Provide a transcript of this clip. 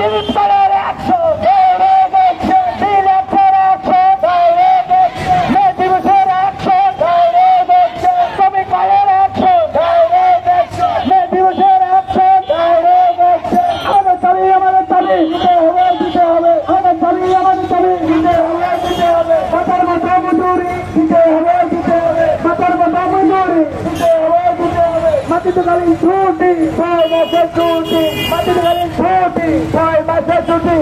শীতকালের 100 দিলের 100 মে দিবসের 100 শ্রমিকালের 100 মে দিবসের 100 আমাদের দাবি আমাদের দাবি দিতে হবে আমাদের দাবি আমাদের দাবি দিতে হবে মাথার মাথা মজুরি দিতে হবে মাথার মাথা মজুরি দিতে হবে মাটিতে গালি ছুটি 6 মাসের ছুটি মাটিতে গালি ছুটি 6 মাসের ছুটি